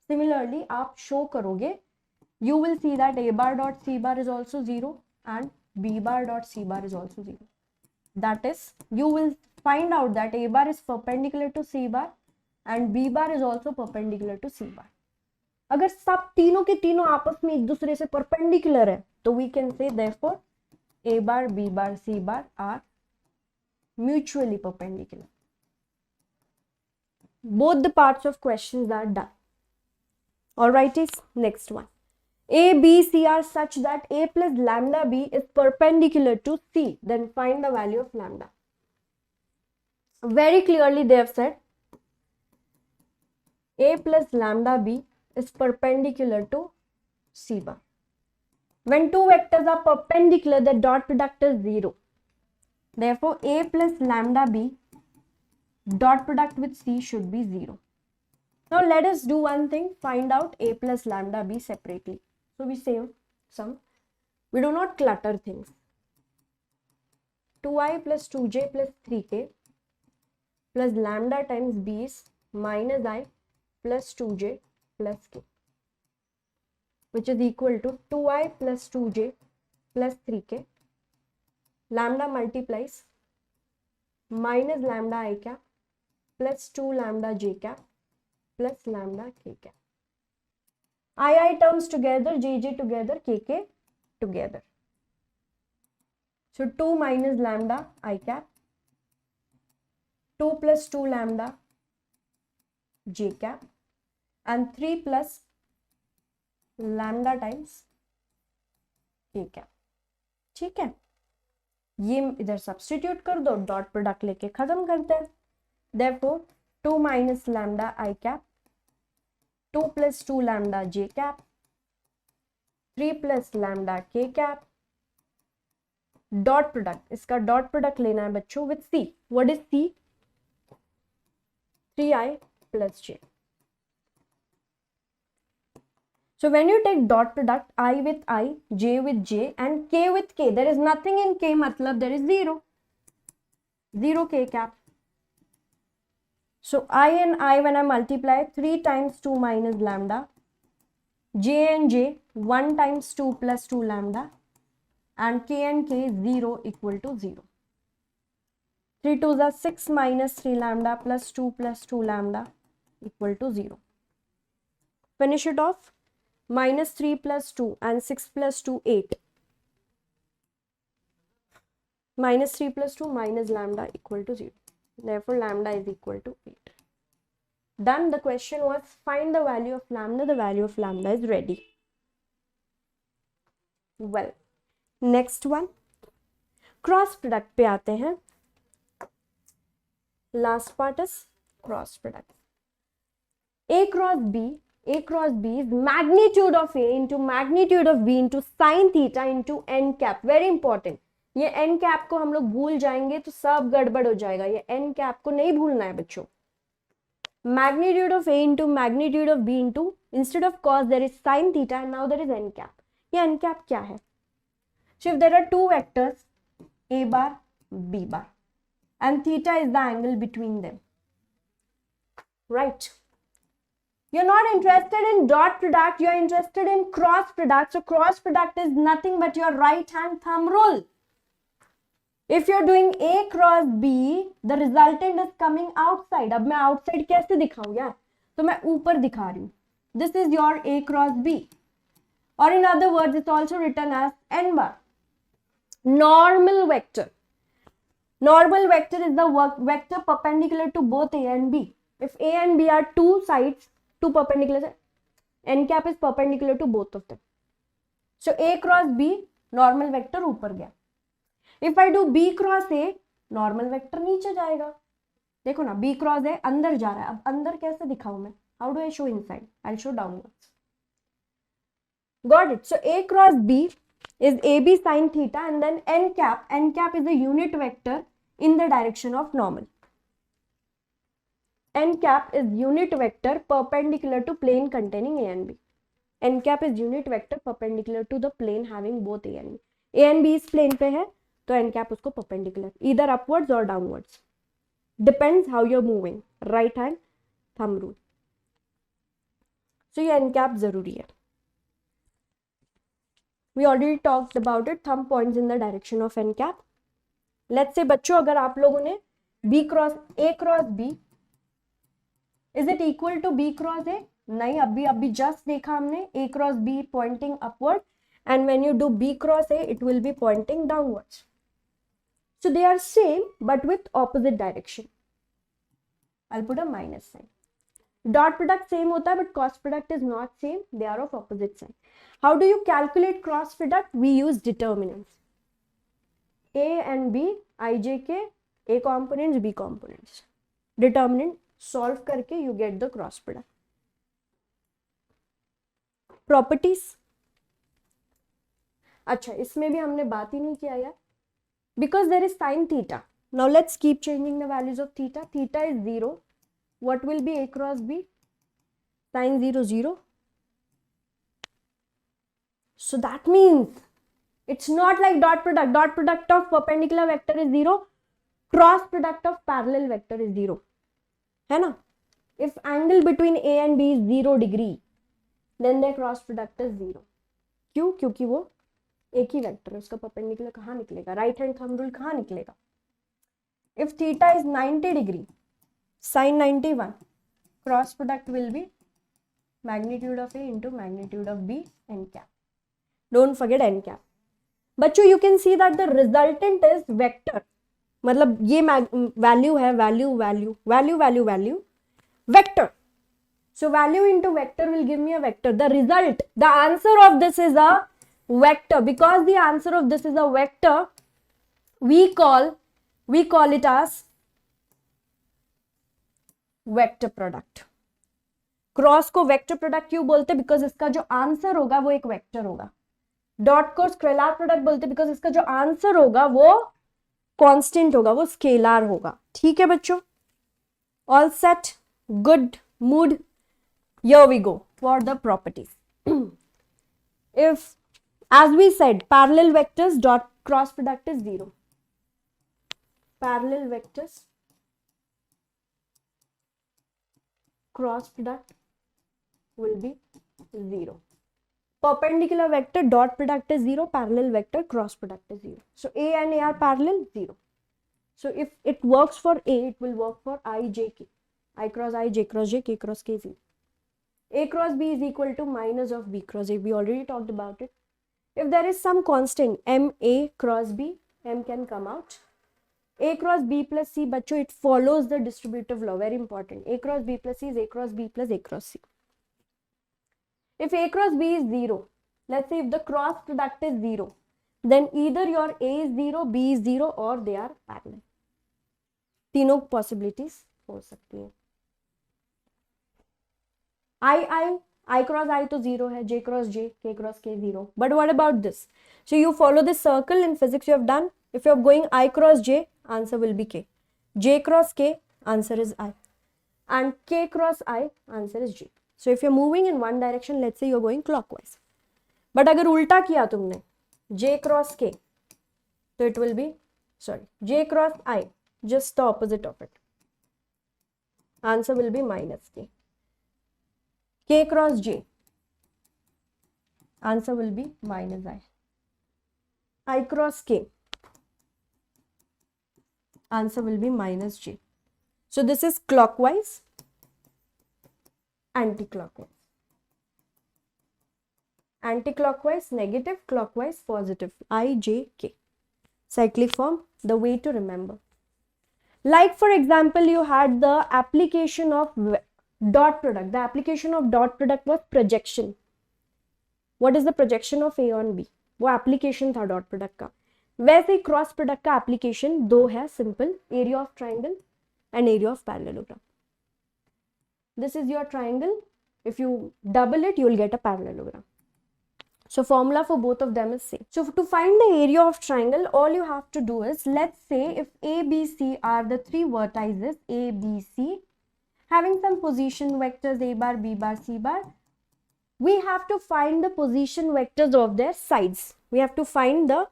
similarly आप show करोगे, you will see that a bar dot c bar is also 0 and b bar dot c bar is also 0. That is, you will find out that a bar is perpendicular to c bar and b bar is also perpendicular to c bar. अगर सब तीनों के तीनों आपस में एक दूसरे से परपेंडिकुलर है तो we can say therefore a bar, b bar, c bar are mutually perpendicular. Both the parts of questions are done. Alrighties, next one. A, B, C are such that a plus lambda b is perpendicular to c. Then find the value of lambda. Very clearly they have said a plus lambda b is perpendicular to c bar. When two vectors are perpendicular, the dot product is 0. Therefore, a plus lambda b dot product with c should be 0. Now, let us do one thing. Find out a plus lambda b separately. So, we save some. We do not clutter things. 2i plus 2j plus 3k plus lambda times b is minus I plus 2j plus k, which is equal to 2i plus 2j plus 3k. Lambda multiplies minus lambda I cap plus 2 lambda j cap plus lambda k cap. I terms together, jj together, kk together. So 2 minus lambda I cap, 2 plus 2 lambda j cap and 3 plus lambda times k cap. ठीक है, ये इधर substitute कर दो, dot product लेके खत्म करते हैं. Therefore 2 minus lambda I cap, 2 plus 2 lambda j cap, 3 plus lambda k cap. Dot product, इसका डॉट प्रोडक्ट लेना है बच्चों with c. What is c? 3i plus j. So when you take dot product, I with I, j with j and k with k, there is nothing in k, matlab there is 0. 0 k cap. So I and I when I multiply 3 times 2 minus lambda, j and j 1 times 2 plus 2 lambda and k 0 equal to 0. 3 2s are 6 minus 3 lambda plus 2 lambda equal to 0. Finish it off. Minus 3 plus 2 and 6 plus 2, 8. Minus 3 plus 2 minus lambda equal to 0. Therefore, lambda is equal to 8. Done. The question was find the value of lambda. The value of lambda is ready. Well, next one. Cross product पे आते हैं. Last part is cross product. A cross B is magnitude of A into magnitude of B into sin theta into n cap. Very important. ये n cap को हम लोग भूल जाएंगे तो सब गड़बड़ हो जाएगा. ये n cap को नहीं भूलना है बच्चों. Magnitude of A into magnitude of B into, instead of cos there is sin theta and now there is n cap. ये n cap क्या है? So if there are two vectors A bar, B bar and theta is the angle between them, right? You're not interested in dot product, you're interested in cross product. So cross product is nothing but your right hand thumb rule. If you're doing A cross B, the resultant is coming outside. अब मैं outside कैसे दिखाऊं यार? तो मैं ऊपर दिखा रही हूँ. This is your A cross B. Or in other words, it's also written as n bar. Normal vector. Normal vector is the vector perpendicular to both A and B. If A and B are two sides, two perpendicular, n cap is perpendicular to both of them. So A cross B, normal vector ऊपर गया. If I do B cross A, normal vector नीचे जाएगा. देखो ना, B cross A अंदर जा रहा है. अब अंदर कैसे दिखाऊं मैं? How do I show inside? I'll show downwards. Got it? So A cross B is AB sin theta, and then n cap is a unit vector in the direction of normal. N cap is unit vector perpendicular to plane containing A and B. N cap is unit vector perpendicular to the plane having both A and B. A and B इस plane पे है, तो n cap उसको perpendicular, either upwards or downwards. Depends how you're moving. Right hand thumb rule. So ये n cap जरूरी है. We already talked about it. Thumb points in the direction of n cap. Let's say बच्चों, अगर आप लोगों ने B cross B, is it equal to B cross A? नहीं, अभी just देखा हमने A cross B pointing upward, and when you do B cross A, it will be pointing downwards. So they are same but with opposite direction. I'll put a minus sign. Dot product same होता है, but cross product is not same. They are of opposite sign. How do you calculate cross product? We use determinants. A and B, ijk, A components, B components. Determinant solve करके you get the cross product. Properties. अच्छा, इसमें भी हमने बात ही नहीं किया यार. Because there is sin theta. Now let's keep changing the values of theta. Theta is 0. What will be A cross B? Sin 0, 0. So that means it's not like dot product. Dot product of perpendicular vector is 0. Cross product of parallel vector is 0. है ना? If angle between A and B is 0 degree, then their cross product is 0. क्यों? क्योंकि वो एक ही vector है, उसका perpendicular कहाँ निकलेगा? राइट हैंड थंब रूल कहाँ निकलेगा? If theta is 90 degree, sin 91, cross product will be magnitude of A into magnitude of B, n cap. Don't forget n cap. बच्चों, you can see that the resultant is vector. मतलब ये value है, value, vector. So value into vector will give me a vector. The result, the answer of this is a vector. Because the answer of this is a vector, we call it as vector product. Cross को vector product क्यों बोलते? Because इसका जो answer होगा वो एक vector होगा. Dot को स्केलार प्रोडक्ट बोलते बिकॉज इसका जो आंसर होगा वो कांस्टेंट होगा, वो स्केलार होगा. ठीक है बच्चों? All set, good mood. Here we go for the properties. If, as we said, parallel vectors dot cross product is 0. Parallel vectors cross product will be 0. Perpendicular vector dot product is 0. Parallel vector cross product is 0. So A and A are parallel, 0. So if it works for A, it will work for I, J, K. I cross I, J cross J, K cross K, 0. A cross B is equal to minus of B cross A. We already talked about it. If there is some constant M A cross B, M can come out. A cross B plus C, bachcho, it follows the distributive law. Very important. A cross B plus C is A cross B plus A cross C. If A cross B is 0, let's say if the cross product is 0, then either your A is 0, B is 0 or they are parallel. तीनों possibilities हो सकती हैं. I cross I तो 0 है, J cross J, K cross K 0. But what about this? So you follow this circle in physics you have done. If you are going I cross J, answer will be K. J cross K, answer is I. And K cross I, answer is J. So if you're moving in one direction, let's say you're going clockwise. But अगर उल्टा किया तुमने, J cross K, so it will be, J cross I, just the opposite of it. Answer will be minus K. K cross J. Answer will be minus I. I cross K. Answer will be minus J. So this is clockwise, anti-clockwise. Anti-clockwise negative, clockwise positive. I, J, K. Cyclic form, the way to remember. Like for example, you had the application of dot product. The application of dot product was projection. What is the projection of A on B? वो application था dot product का. वैसे ही cross product का application दो है, simple, area of triangle and area of parallelogram. This is your triangle. If you double it, you will get a parallelogram. So formula for both of them is same. So to find the area of triangle, all you have to do is, let's say if A, B, C are the three vertices, A, B, C, having some position vectors A bar, B bar, C bar, we have to find the position vectors of their sides. We have to find the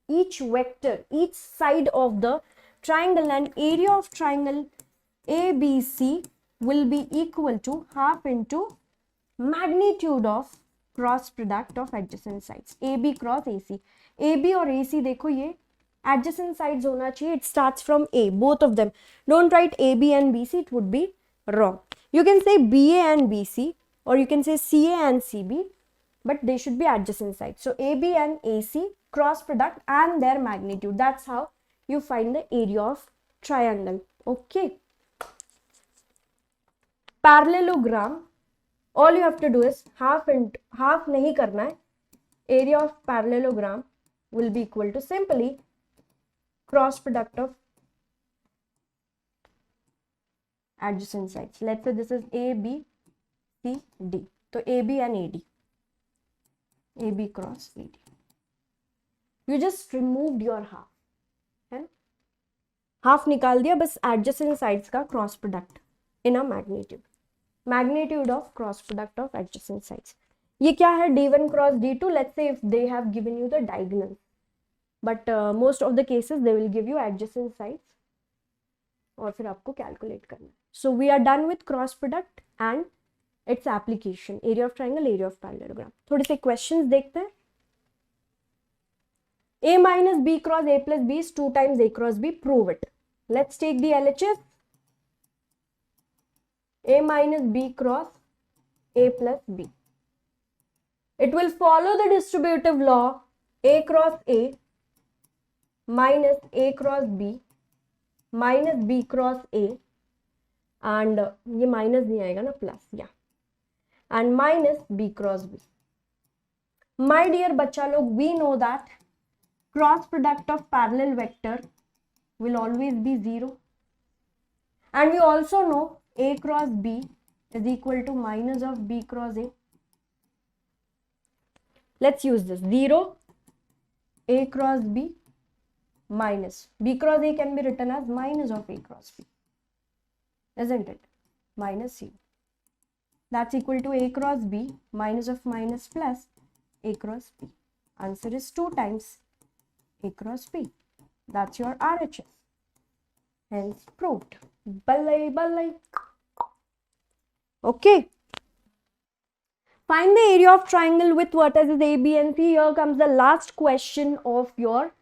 each vector, each side of the triangle, and area of triangle ABC will be equal to half into magnitude of cross product of adjacent sides. AB cross AC. AB और AC देखो ये adjacent sides होना चाहिए. It starts from A, both of them. Don't write AB and BC, it would be wrong. You can say BA and BC, or you can say CA and CB, but they should be adjacent sides. So AB and AC, cross product and their magnitude. That's how you find the area of triangle. Okay. Parallelogram, all you have to do is half नहीं करना है. Area of parallelogram will be equal to simply cross product of adjacent sides. Let's say this is A, B, C, D. So AB and AD. AB cross AD. You just removed your half. है? Half निकाल दिया, बस adjacent sides का cross product in a magnitude. Magnitude of cross product of adjacent sides. ये क्या है? D1 cross D2. Let's say if they have given you the diagonal. But most of the cases they will give you adjacent sides. और फिर आपको calculate करना है. So we are done with cross product and its application. Area of triangle, area of parallelogram. थोड़े से questions देखते हैं. A minus B cross A plus B is 2 times A cross B. Prove it. Let's take the LHS. A minus B cross A plus B. It will follow the distributive law A cross A minus A cross B minus B cross A, and ये minus नहीं आएगा ना, plus, yeah, and minus B cross B. My dear बच्चा लोग, we know that cross product of parallel vector will always be 0, and we also know A cross B is equal to minus of B cross A. Let's use this. 0 A cross B minus B cross A can be written as minus of A cross B, isn't it? Minus C. That's equal to A cross B minus of minus plus A cross B. Answer is 2 times A cross B. That's your RHS. Hence proved. Ballai ballai. Okay. Find the area of triangle with vertices A, B and C. Here comes the last question of your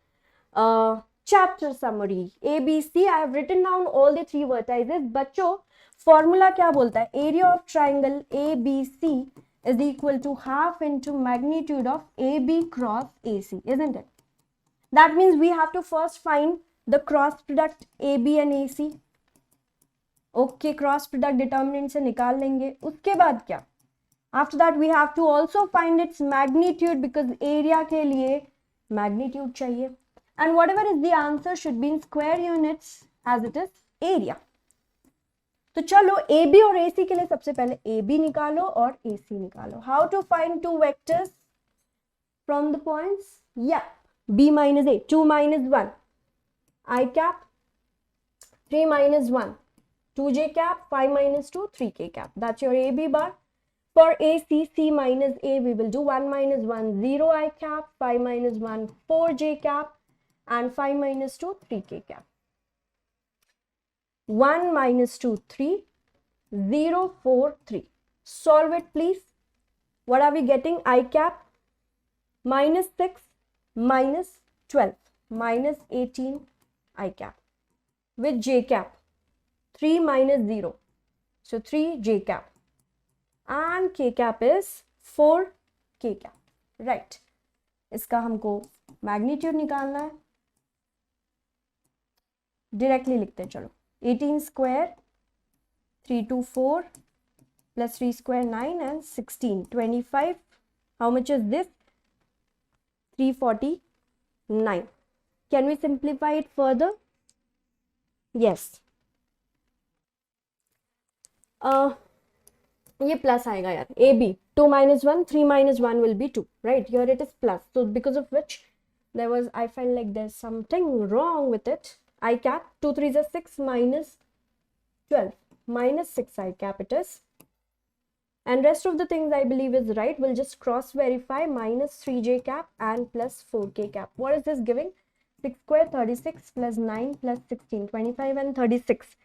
chapter summary. A, B, C. I have written down all the 3 vertices. बच्चों, formula क्या बोलता है? Area of triangle A, B, C is equal to half into magnitude of AB cross AC, isn't it? That means we have to first find the cross product AB and AC. Okay, cross product determinant से निकाल लेंगे. उसके बाद क्या? After that we have to also find its magnitude, because area के लिए magnitude चाहिए. And whatever is the answer should be in square units as it is area. तो चलो AB और AC के लिए सबसे पहले AB निकालो और AC निकालो. How to find two vectors from the points? Yeah. B minus A, 2 minus 1. I cap, 3 minus 1. 2j cap, 5 minus 2, 3k cap. That's your AB bar. For AC, C minus A, we will do 1 minus 1, 0 I cap, 5 minus 1, 4j cap, and 5 minus 2, 3k cap. 1 minus 2, 3, 0, 4, 3. Solve it please. What are we getting? I cap minus 6 minus 12 minus 18 I cap with j cap 3 minus 0, so 3 j cap and k cap is 4 k cap, right. इसका हमको magnitude निकालना है, directly लिखते हैं. चलो 18 square 324 plus 3 square 9 and 16 25. How much is this? 349. Can we simplify it further? Yes. ये plus आएगा यार. A B 2 minus 1 3 minus 1 will be 2, right? Here it is plus, so because of which there was, I felt like there's something wrong with it. I cap 2 3 is 6 minus 12 minus 6 I cap it is, and rest of the things I believe is right. We'll just cross verify. Minus 3j cap and plus 4k cap. What is this giving? 6 square 36 plus 9 plus 16 25 and 36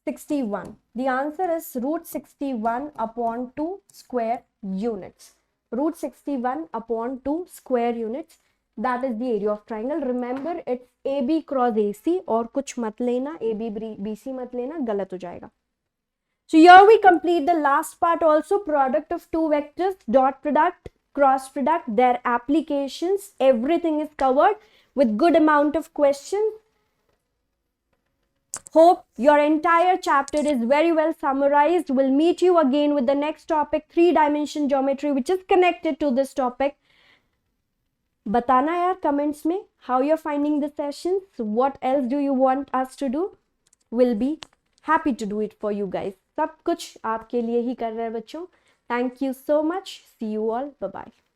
61. The answer is root 61 upon 2 square units. Root 61 upon 2 square units. That is the area of triangle. Remember, it's AB cross AC. और कुछ मत लेना, AB BC मत लेना, गलत हो जाएगा. So here we complete the last part also. Product of two vectors, dot product, cross product, their applications, everything is covered with good amount of questions. Hope your entire chapter is very well summarized. We'll meet you again with the next topic, 3-dimension geometry, which is connected to this topic. Batana yaar comments mein how you're finding the sessions. What else do you want us to do? We'll be happy to do it for you guys. सब कुछ आपके लिए ही कर रहे हैं बच्चों. Thank you so much. See you all. Bye bye.